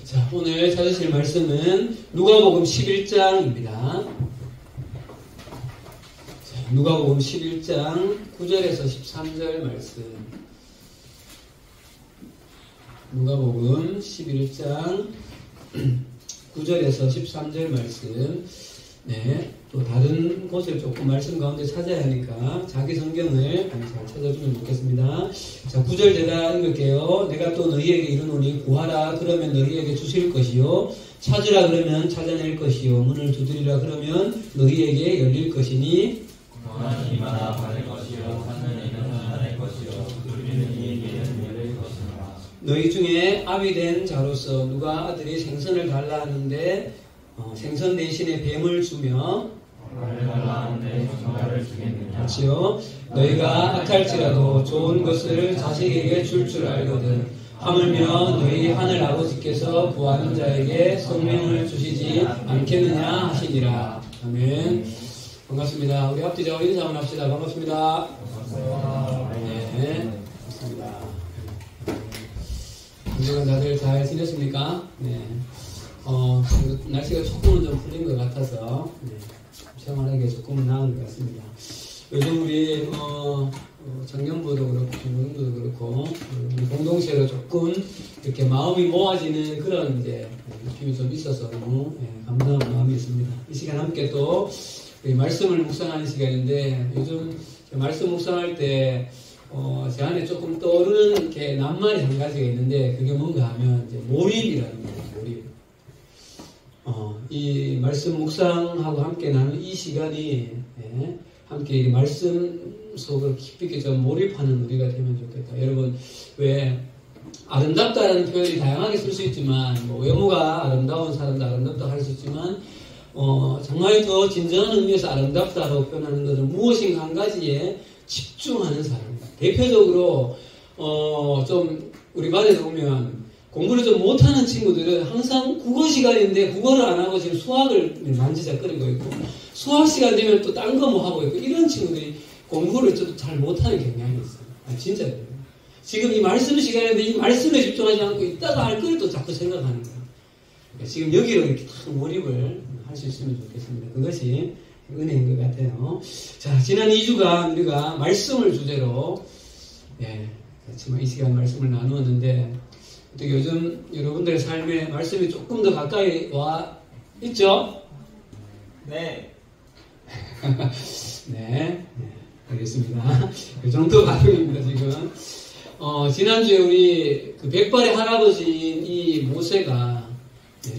자, 오늘 찾으실 말씀은 누가복음 11장입니다. 누가복음 11장 9절에서 13절 말씀. 누가복음 11장 9절에서 13절 말씀. 네, 또 다른 곳을 조금 말씀 가운데 찾아야 하니까 자기 성경을 잘 찾아주면 좋겠습니다. 자, 9절 제가 읽을게요. 내가 또 너희에게 이르노니 구하라 그러면 너희에게 주실 것이요 찾으라 그러면 찾아낼 것이요 문을 두드리라 그러면 너희에게 열릴 것이니 구하는 이마다 받을 것이요 찾는 이는 찾아낼 것이요 두드리는 이에게는 열릴 것이니라. 너희 중에 아비 된 자로서 누가 아들이 생선을 달라 하는데 생선 대신에 뱀을 주며 말을 달라 하는데 정말을 주겠느냐. 그렇지요. 너희가 악할지라도 좋은 것을 자식에게 줄 줄 알거든 하물며 너희 하늘 아버지께서 구하는 자에게 성령을 주시지 않겠느냐 하시니라. 아멘. 반갑습니다. 우리 합디자와 인사 한번 합시다. 반갑습니다. 네, 반갑습니다. 오늘은 다들 잘 지냈습니까? 네. 날씨가 조금은 좀 풀린 것 같아서 생활하기에 조금은 나은 것 같습니다. 요즘 우리 작년부도 그렇고 중년부도 그렇고 공동체로 조금 이렇게 마음이 모아지는 그런 이제 느낌이 좀 있어서 너무 감사한 마음이 있습니다. 이 시간 함께 또 말씀을 묵상하는 시간인데 요즘 말씀 묵상할 때 제 안에 조금 떠오르는 이렇게 낱말이 한 가지가 있는데 그게 뭔가 하면 이제 몰입이라는 거예요. 몰입. 이 말씀 묵상하고 함께 나는 이 시간이 함께 이 말씀 속을 깊이 있게 좀 몰입하는 우리가 되면 좋겠다. 여러분 왜 아름답다라는 표현이 다양하게 쓸 수 있지만 뭐 외모가 아름다운 사람도 아름답다 할 수 있지만 정말 더 진정한 의미에서 아름답다라고 표현하는 것은 무엇인가 한 가지에 집중하는 사람입니다. 대표적으로 좀 우리 반에서 보면 공부를 좀 못하는 친구들은 항상 국어 시간인데 국어를 안 하고 지금 수학을 만지작거리고 있고 수학 시간 되면 또 딴 거 뭐 하고 있고 이런 친구들이 공부를 좀 잘 못하는 경향이 있어요. 진짜요. 지금 이 말씀 시간인데 이 말씀에 집중하지 않고 이따가 할 걸 또 자꾸 생각하는 거예요. 지금 여기로 이렇게 딱 몰입을 할 수 있으면 좋겠습니다. 그것이 은혜인 것 같아요. 자, 지난 2주간 우리가 말씀을 주제로 그렇지만 이 시간 말씀을 나누었는데 어떻게 요즘 여러분들의 삶에 말씀이 조금 더 가까이 와 있죠? 네. 네, 알겠습니다. 그 정도 반응입니다, 지금. 지난주에 우리 그 백발의 할아버지인 이 모세가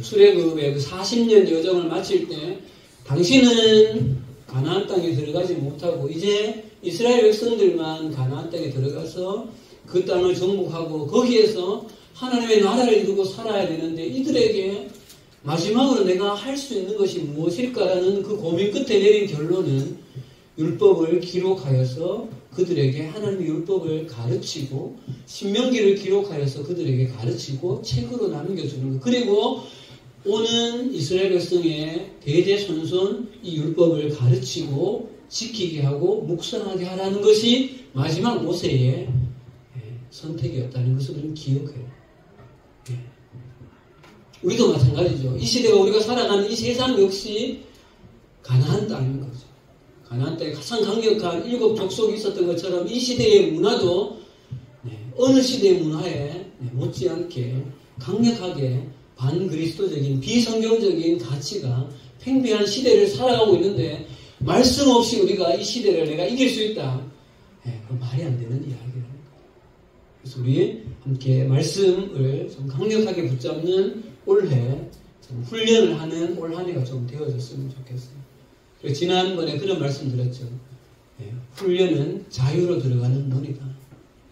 출애굽의 그 40년 여정을 마칠 때 당신은 가나안 땅에 들어가지 못하고 이제 이스라엘 백성들만 가나안 땅에 들어가서 그 땅을 정복하고 거기에서 하나님의 나라를 이루고 살아야 되는데 이들에게 마지막으로 내가 할 수 있는 것이 무엇일까라는 그 고민 끝에 내린 결론은 율법을 기록하여서 그들에게 하나님의 율법을 가르치고 신명기를 기록하여서 그들에게 가르치고 책으로 남겨주는 것. 그리고 오는 이스라엘 백성의 대대손손 이 율법을 가르치고 지키게 하고 묵상하게 하라는 것이 마지막 모세의 선택이었다는 것을 우리는 기억해요. 우리도 마찬가지죠. 이 시대가 우리가 살아가는 이 세상 역시 가나안 땅인 거죠. 가나안 땅에 가장 강력한 7 족속이 있었던 것처럼 이 시대의 문화도 어느 시대의 문화에 못지않게 강력하게 반그리스도적인 비성경적인 가치가 팽배한 시대를 살아가고 있는데 말씀 없이 우리가 이 시대를 내가 이길 수 있다. 그건 말이 안 되는 이야기라는 거예요. 그래서 우리 함께 말씀을 좀 강력하게 붙잡는 올해 좀 훈련을 하는 올 한 해가 좀 되어졌으면 좋겠어요. 그래서 지난번에 그런 말씀 드렸죠. 훈련은 자유로 들어가는 논이다.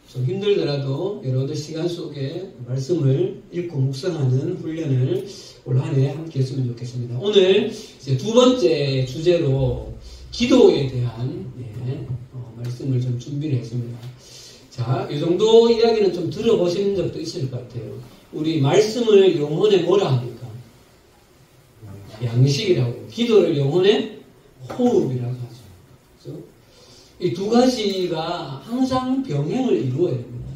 좀 힘들더라도 여러분들 시간 속에 말씀을 읽고 묵상하는 훈련을 올 한 해 함께 했으면 좋겠습니다. 오늘 이제 두 번째 주제로 기도에 대한 말씀을 좀 준비를 했습니다. 자, 이 정도 이야기는 좀 들어보신 적도 있을 것 같아요. 우리 말씀을 영혼에 뭐라 합니까? 양식이라고. 기도를 영혼에 호흡이라고 하죠. 그렇죠? 이 두 가지가 항상 병행을 이루어야 됩니다.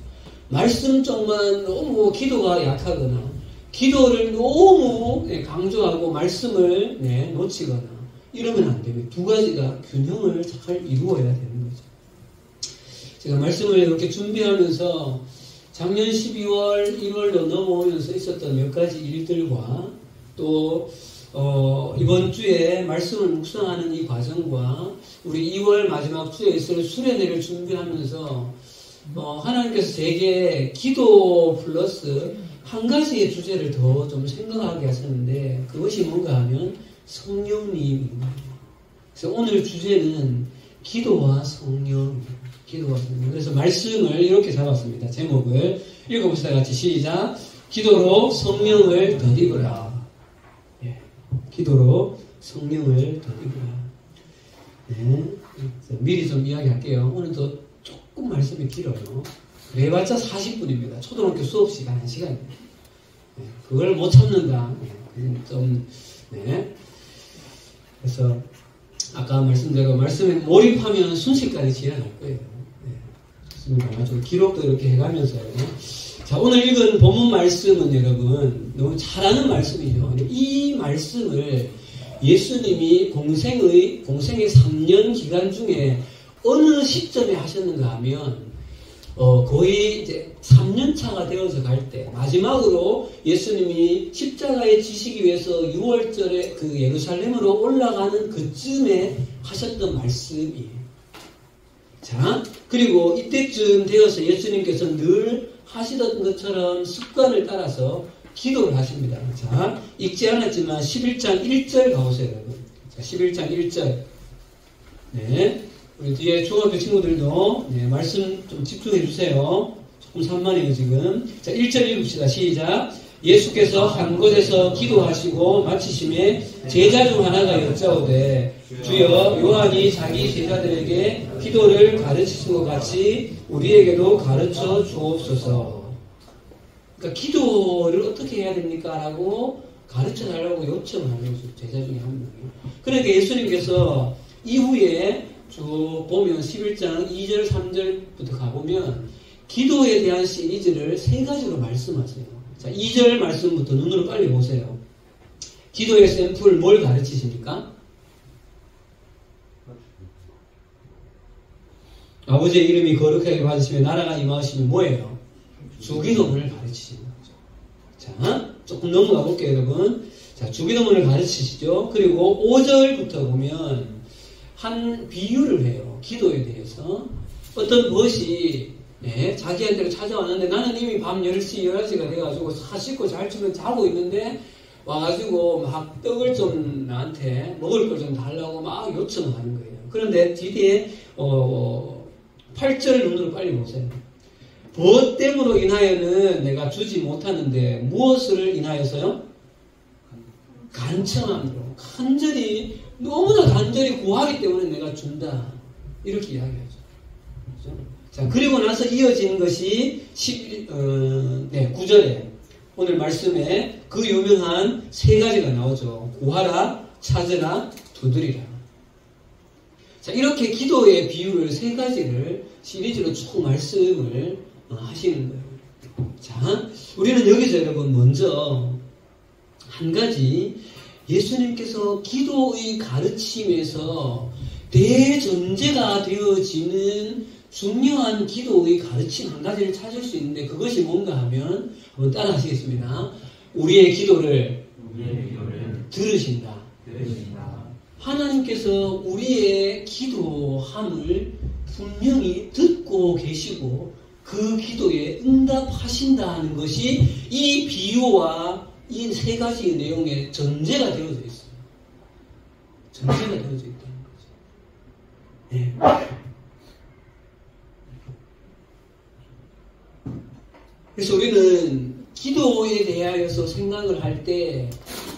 말씀 쪽만 너무 기도가 약하거나 기도를 너무 강조하고 말씀을 놓치거나 이러면 안 됩니다. 두 가지가 균형을 잘 이루어야 되는 거죠. 제가 말씀을 이렇게 준비하면서 작년 12월, 1월로 넘어오면서 있었던 몇 가지 일들과 또 이번 주에 말씀을 묵상하는 이 과정과 우리 2월 마지막 주에 있을 수련회를 준비하면서 하나님께서 제게 기도 플러스 한 가지의 주제를 더 좀 생각하게 하셨는데 그것이 뭔가 하면 성령님입니다. 그래서 오늘 주제는 기도와 성령. 그래서 말씀을 이렇게 잡았습니다. 제목을 읽어봅시다. 같이 시작. 기도로 성령을 덧입으라. 기도로 성령을 덧입으라. 미리 좀 이야기할게요. 오늘도 조금 말씀이 길어요. 그래봤자 40분입니다. 초등학교 수업 시간 1시간입니다. 그걸 못 참는다. 그래서 아까 말씀대로 말씀에 몰입하면 순식간에 지나갈 거예요. 아주 기록도 이렇게 해가면서요. 자, 오늘 읽은 본문 말씀은 여러분 너무 잘 아는 말씀이죠. 이 말씀을 예수님이 공생의 3년 기간 중에 어느 시점에 하셨는가 하면 거의 이제 3년 차가 되어서 갈 때 마지막으로 예수님이 십자가에 지시기 위해서 6월절에 그 예루살렘으로 올라가는 그쯤에 하셨던 말씀이에요. 자, 그리고 이때쯤 되어서 예수님께서 늘 하시던 것처럼 습관을 따라서 기도를 하십니다. 자, 읽지 않았지만 11장 1절 가보세요, 여러분. 자, 11장 1절. 우리 뒤에 중학교 친구들도 말씀 좀 집중해 주세요. 조금 산만해요, 지금. 자, 1절 읽읍시다. 시작. 예수께서 한 곳에서 기도하시고 마치심에 제자 중 하나가 여짜오되 주여 요한이 자기 제자들에게 기도를 가르치신 것 같이 우리에게도 가르쳐 주옵소서. 그러니까 기도를 어떻게 해야 됩니까? 라고 가르쳐 달라고 요청하는 거죠. 제자 중에 한 명이. 그러니까 예수님께서 이후에 쭉 보면 11장 2절 3절부터 가보면 기도에 대한 시리즈를 3가지로 말씀하세요. 자, 2절 말씀부터 눈으로 빨리 보세요. 기도의 샘플 뭘 가르치십니까? 아버지의 이름이 거룩하게 받으시며 나라가 임하시면 뭐예요? 주기도문을 가르치시는 거죠. 자, 조금 넘어가 볼게요, 여러분. 자, 주기도문을 가르치시죠. 그리고 5절부터 보면 한 비유를 해요. 기도에 대해서. 어떤 벗이 자기한테로 찾아왔는데 나는 이미 밤 10시, 11시가 돼가지고 사 씻고 잘 치면 자고 있는데 와가지고 막 떡을 좀 나한테 먹을 걸 좀 달라고 막 요청을 하는 거예요. 그런데 뒤에 8절 눈으로 빨리 보세요. 무엇 때문으로 인하여는 내가 주지 못하는데 무엇을 인하여서요? 간청함으로 간절히 너무나 간절히 구하기 때문에 내가 준다. 이렇게 이야기하죠. 그렇죠? 자, 그리고 나서 이어지는 것이 9절에 오늘 말씀에 그 유명한 3가지가 나오죠. 구하라, 찾으라, 두드리라. 자, 이렇게 기도의 비유를 3가지를 시리즈로 쭉 말씀을 하시는 거예요. 자, 우리는 여기서 여러분 먼저 한 가지 예수님께서 기도의 가르침에서 대전제가 되어지는 중요한 기도의 가르침 한 가지를 찾을 수 있는데 그것이 뭔가 하면 한번 따라 하시겠습니다. 우리의 기도를 들으신다. 하나님께서 우리의 기도함을 분명히 듣고 계시고 그 기도에 응답하신다는 것이 이 비유와 이 3가지 내용의 전제가 되어져 있어요. 전제가 되어져 있다는 거죠. 네. 그래서 우리는 기도에 대하여서 생각을 할 때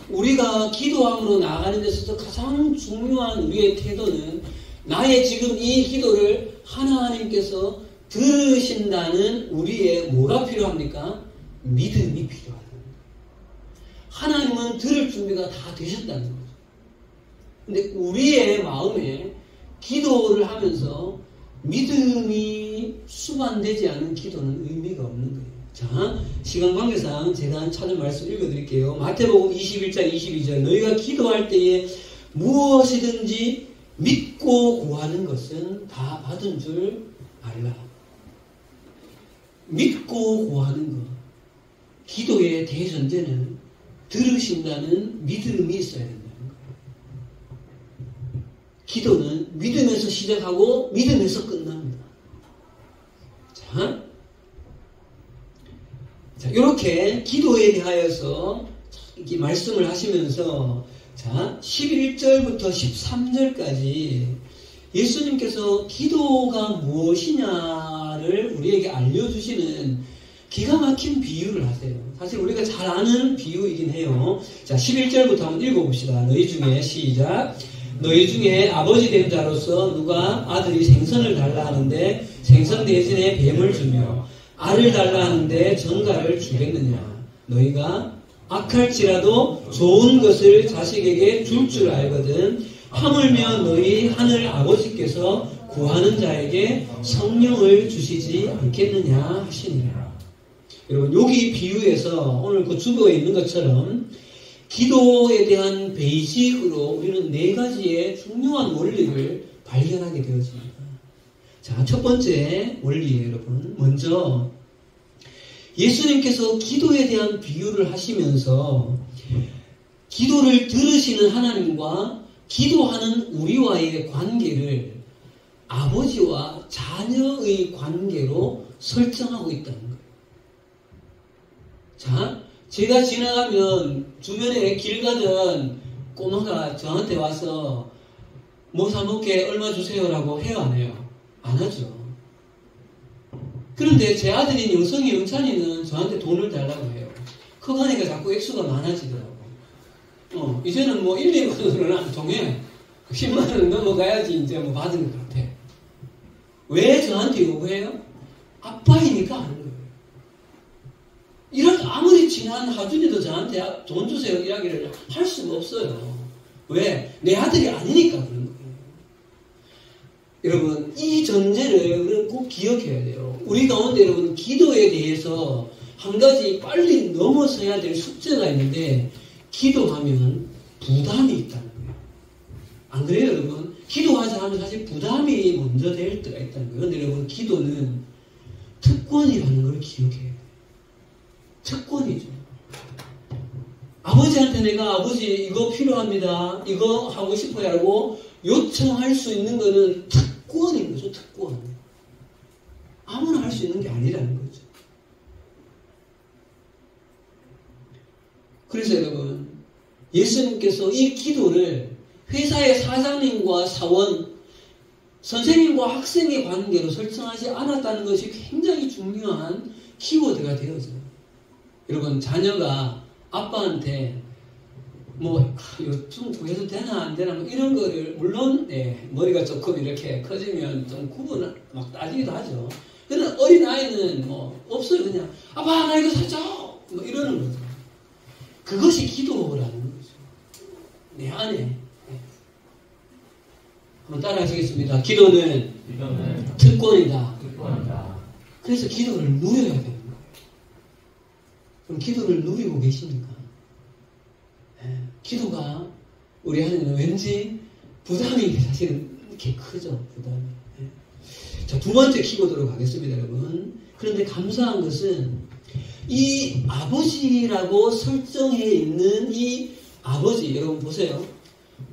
우리가 기도함으로 나아가는 데 있어서 가장 중요한 우리의 태도는 나의 지금 이 기도를 하나님께서 들으신다는 우리의 뭐가 필요합니까? 믿음이 필요하다. 하나님은 들을 준비가 다 되셨다는 거죠. 근데 우리의 마음에 기도를 하면서 믿음이 수반되지 않은 기도는 의미가 없는 거예요. 자, 시간 관계상 제가 찾은 말씀 읽어드릴게요. 마태복음 21장 22절 너희가 기도할 때에 무엇이든지 믿고 구하는 것은 다 받은 줄 알라. 믿고 구하는 것. 기도의 대전제는 들으신다는 믿음이 있어야 된다는 거예요. 기도는 믿음에서 시작하고 믿음에서 끝납니다. 자, 이렇게 기도에 대하여서 이렇게 말씀을 하시면서 자, 11절부터 13절까지 예수님께서 기도가 무엇이냐를 우리에게 알려주시는 기가 막힌 비유를 하세요. 사실 우리가 잘 아는 비유이긴 해요. 자, 11절부터 한번 읽어봅시다. 너희 중에 시작. 너희 중에 아버지 된 자로서 누가 아들이 생선을 달라 하는데 생선 대신에 뱀을 주며 알을 달라 하는데 전갈을 주겠느냐. 너희가 악할지라도 좋은 것을 자식에게 줄 줄 알거든 하물며 너희 하늘 아버지께서 구하는 자에게 성령을 주시지 않겠느냐 하시니라. 여러분, 여기 비유에서 오늘 그 주보에 있는 것처럼 기도에 대한 베이직으로 우리는 4가지의 중요한 원리를 발견하게 되어집니다. 자, 첫 번째 원리예요, 여러분. 먼저 예수님께서 기도에 대한 비유를 하시면서 기도를 들으시는 하나님과 기도하는 우리와의 관계를 아버지와 자녀의 관계로 설정하고 있다는 거예요. 자, 제가 지나가면 주변에 길 가던 꼬마가 저한테 와서 뭐 사먹게 얼마 주세요라고 해요, 안 해요? 안 하죠. 그런데 제 아들인 영성이 영찬이는 저한테 돈을 달라고 해요. 커가니까 자꾸 액수가 많아지더라고. 이제는 뭐 1, 2만 원으로는 안 통해. 10만 원 넘어가야지 이제 뭐 받은 것 같아. 왜 저한테 요구해요? 아빠이니까 하는 거예요. 이렇게 아무리 친한 하준이도 저한테 돈 주세요 이야기를 할 수가 없어요. 왜? 내 아들이 아니니까 그런 거예요. 여러분, 이 전제를 우리는 꼭 기억해야 돼요. 우리 가운데 여러분, 기도에 대해서 한 가지 빨리 넘어서야 될 숙제가 있는데, 기도하면 부담이 있다는 거예요. 안 그래요, 여러분? 기도하자 하면 사실 부담이 먼저 될 때가 있다는 거예요. 그런데 여러분, 기도는 특권이라는 걸 기억해야 돼요. 특권이죠. 아버지한테 내가 아버지 이거 필요합니다. 이거 하고 싶어요 라고 요청할 수 있는 거는 특권인 거죠. 특권. 아무나 할 수 있는 게 아니라는 거죠. 그래서 여러분, 예수님께서 이 기도를 회사의 사장님과 사원, 선생님과 학생의 관계로 설정하지 않았다는 것이 굉장히 중요한 키워드가 되어져요. 여러분, 자녀가 아빠한테 뭐 이거 좀 구해도 되나 안 되나 뭐 이런 거를 물론 머리가 조금 이렇게 커지면 좀 구분을 막 따지기도 하죠. 그런데 어린 아이는 뭐 없어요. 그냥 아빠 나 이거 사줘 뭐 이러는 거죠. 그것이 기도라는 거죠. 내 안에. 한번 따라 하시겠습니다. 기도는 특권이다. 그래서 기도를 누려야 되는 거예요. 그럼 기도를 누리고 계십니까? 기도가 우리 안에는 왠지 부담이 사실은 이렇게 크죠. 부담이. 자, 두 번째 키워드로 가겠습니다, 여러분. 그런데 감사한 것은 이 아버지라고 설정해 있는 이 아버지, 여러분 보세요.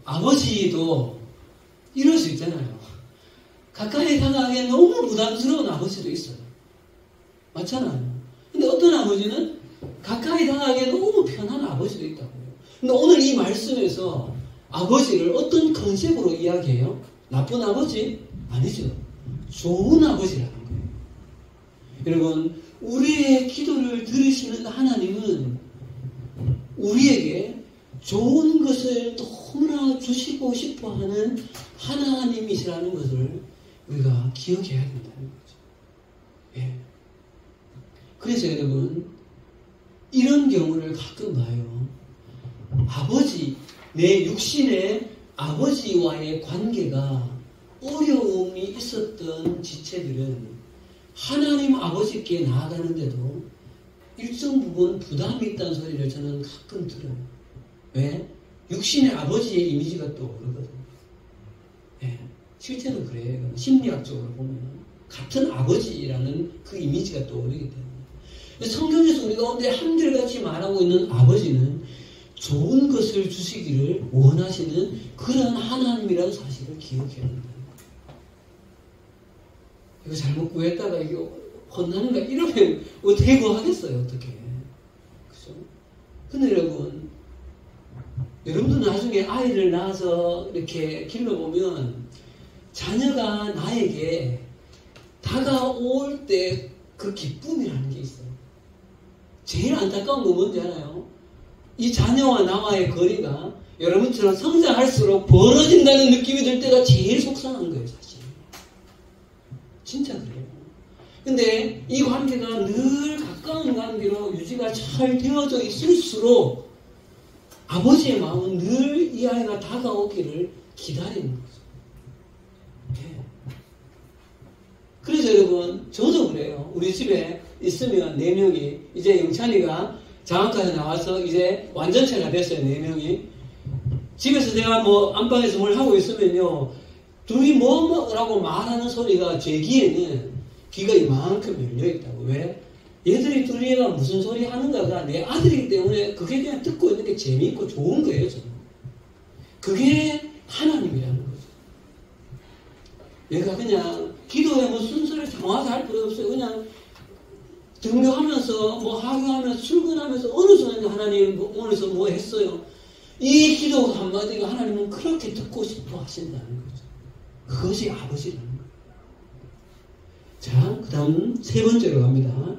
아버지도 이럴 수 있잖아요. 가까이 다가가기에 너무 부담스러운 아버지도 있어요. 맞잖아요. 근데 어떤 아버지는 가까이 다가가기에 너무 편한 아버지도 있다고요. 근데 오늘 이 말씀에서 아버지를 어떤 컨셉으로 이야기해요? 나쁜 아버지? 아니죠. 좋은 아버지라는 거예요. 여러분, 우리의 기도를 들으시는 하나님은 우리에게 좋은 것을 너무나 주시고 싶어하는 하나님이시라는 것을 우리가 기억해야 된다는 거죠. 예. 그래서 여러분, 이런 경우를 가끔 봐요. 아버지, 내 육신의 아버지와의 관계가 어려움이 있었던 지체들은 하나님 아버지께 나아가는데도 일정 부분 부담이 있다는 소리를 저는 가끔 들어요. 왜? 육신의 아버지의 이미지가 또 오르거든요. 예, 실제로 그래요. 심리학적으로 보면 같은 아버지라는 그 이미지가 또 오르기 때문에 성경에서 우리 가운데 한결같이 말하고 있는 아버지는 좋은 것을 주시기를 원하시는 그런 하나님이라는 사실을 기억해야 된다. 이거 잘못 구했다가 이거 혼나는가 이러면 어떻게 구하겠어요? 어떻게? 그죠? 근데 여러분도 나중에 아이를 낳아서 이렇게 길러보면 자녀가 나에게 다가올 때 그 기쁨이라는 게 있어요. 제일 안타까운 건 뭔지 알아요? 이 자녀와 나와의 거리가 여러분처럼 성장할수록 벌어진다는 느낌이 들 때가 제일 속상한 거예요, 사실. 진짜 그래요. 근데 이 관계가 늘 가까운 관계로 유지가 잘 되어져 있을수록 아버지의 마음은 늘 이 아이가 다가오기를 기다리는 거죠. 네. 그래서 여러분, 저도 그래요. 우리 집에 있으면 4명이, 이제 영찬이가 장학까지 나와서 이제 완전체가 됐어요, 4명이. 집에서 제가 뭐 안방에서 뭘 하고 있으면요, 둘이 뭐라고 말하는 소리가 제 귀에는 귀가 이만큼 열려있다고. 왜? 얘들이 둘이가 무슨 소리 하는가가 내 아들이기 때문에 그게 그냥 듣고 있는 게 재미있고 좋은 거예요, 저는. 그게 하나님이라는 거죠. 얘가 그냥 기도에 뭐 순서를 정확히 할 필요 없어요. 그냥 등교하면서 뭐 하교하면서 출근하면서 어느 순간에 하나님 오늘서 뭐 했어요. 이 기도 한마디가 하나님은 그렇게 듣고 싶어 하신다는 거죠. 그것이 아버지라는 거예요. 자, 그 다음 3번째로 갑니다.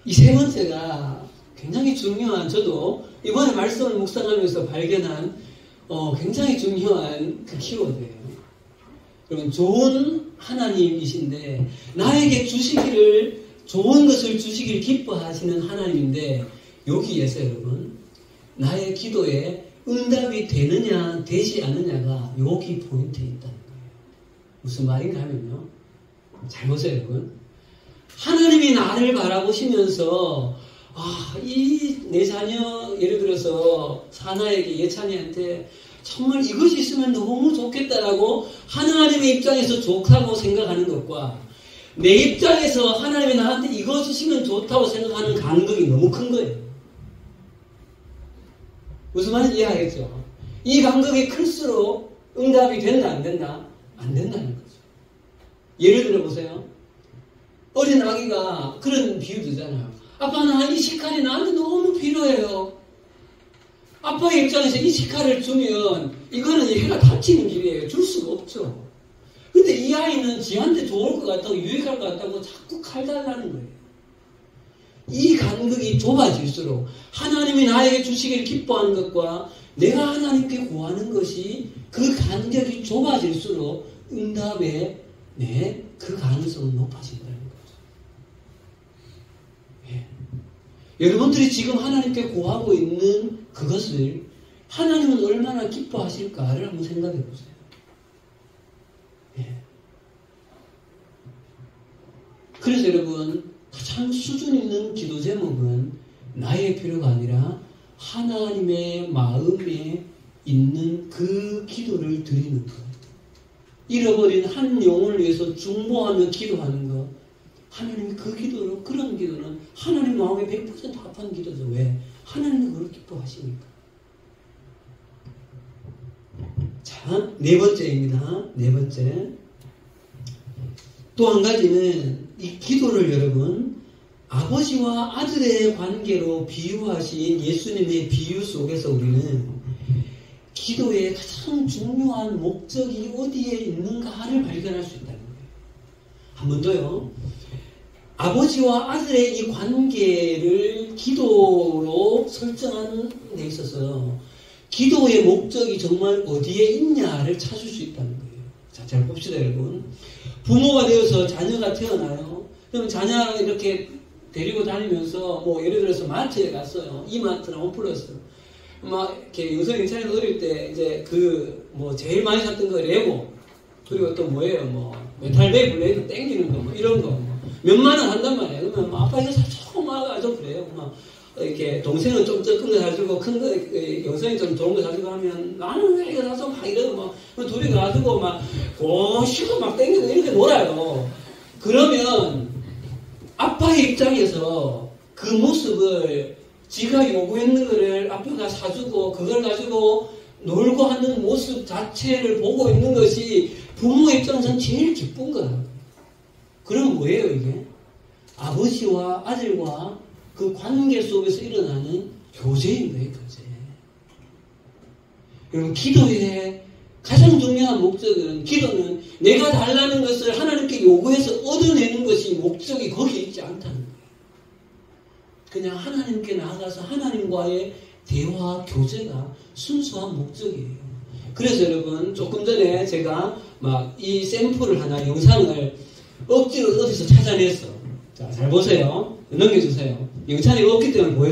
이 3번째가 굉장히 중요한, 저도 이번에 말씀을 묵상하면서 발견한 굉장히 중요한 그 키워드예요. 여러분, 좋은 하나님이신데 나에게 주시기를, 좋은 것을 주시기를 기뻐하시는 하나님인데, 여기에서 여러분 나의 기도에 응답이 되느냐 되지 않느냐가 여기 포인트에 있다는 거예요. 무슨 말인가 하면요, 잘 보세요 여러분. 하나님이 나를 바라보시면서 이 내 자녀, 예를 들어서 사나에게, 예찬이한테 정말 이것이 있으면 너무 좋겠다라고 하나님의 입장에서 좋다고 생각하는 것과 내 입장에서 하나님이 나한테 이거 주시면 좋다고 생각하는 간극이 너무 큰 거예요. 무슨 말인지 이해하겠죠? 이 간극이 클수록 응답이 된다 안 된다? 안 된다는 거죠. 예를 들어 보세요. 어린 아기가 그런 비유 주잖아요. 아빠, 나 이 식칼이 나한테 너무 필요해요. 아빠의 입장에서 이 식칼을 주면 이거는 얘가 다치는 길이에요. 줄 수가 없죠. 근데 이 아이는 지한테 좋을 것 같다고, 유익할 것 같다고 자꾸 칼 달라는 거예요. 이 간극이 좁아질수록 하나님이 나에게 주시기를 기뻐하는 것과 내가 하나님께 구하는 것이, 그 간격이 좁아질수록 응답의 그 가능성은 높아진다는 거죠. 예. 여러분들이 지금 하나님께 구하고 있는 그것을 하나님은 얼마나 기뻐하실까를 한번 생각해 보세요. 예. 그래서 여러분, 가장 수준 있는 기도 제목은 나의 필요가 아니라 하나님의 마음에 있는 그 기도를 드리는 것. 잃어버린 한 영혼을 위해서 중보하며 기도하는 것. 하나님이 그 기도로, 그런 기도는 하나님 마음에 100% 합한 기도죠. 왜? 하나님은 그걸 기뻐하시니까. 자, 4번째입니다. 4번째. 또 한 가지는 이 기도를 여러분, 아버지와 아들의 관계로 비유하신 예수님의 비유 속에서 우리는 기도의 가장 중요한 목적이 어디에 있는가를 발견할 수 있다는 거예요. 한 번 더요. 아버지와 아들의 이 관계를 기도로 설정하는 데 있어서 기도의 목적이 정말 어디에 있냐를 찾을 수 있다는 거예요. 자, 잘 봅시다 여러분. 부모가 되어서 자녀가 태어나요. 그럼 자녀를 이렇게 데리고 다니면서 뭐 예를 들어서 마트에 갔어요. 이마트나 홈플러스. 막 이렇게 요새 인천에 어릴 때 이제 그 뭐 제일 많이 샀던 거 레고, 그리고 또 뭐예요, 뭐 메탈 베이블레이드 땡기는 거, 뭐 이런 거, 몇만 원 한단 말이에요. 그러면 뭐 아빠 이거 사줘 막 아주 그래요. 막 이렇게 동생은 좀 적은 거 사주고 큰 거 영성이 좀 좋은 거 사주고 하면 나는 왜 이거 사줘 막 이러고 막 둘이 가지고 막 고시고 막 땡기고 이렇게 놀아요. 그러면 아빠의 입장에서 그 모습을 지가 요구했는 거를 아빠가 사주고 그걸 가지고 놀고 하는 모습 자체를 보고 있는 것이 부모 입장에서는 제일 기쁜 거야. 그럼 뭐예요 이게? 아버지와 아들과 그 관계 속에서 일어나는 교제인 거예요. 교제. 여러분 기도의 가장 중요한 목적은 기도는 내가 달라는 것을 하나님께 요구해서 얻어내는 것이 목적이 거기에 있지 않다는 거예요. 그냥 하나님께 나아가서 하나님과의 대화, 교제가 순수한 목적이에요. 그래서 여러분 조금 전에 제가 막 이 샘플을 하나 영상을 억지로 어디서 찾아냈어. 자, 잘 보세요. 넘겨주세요. 영상이 없기 때문에 보여요.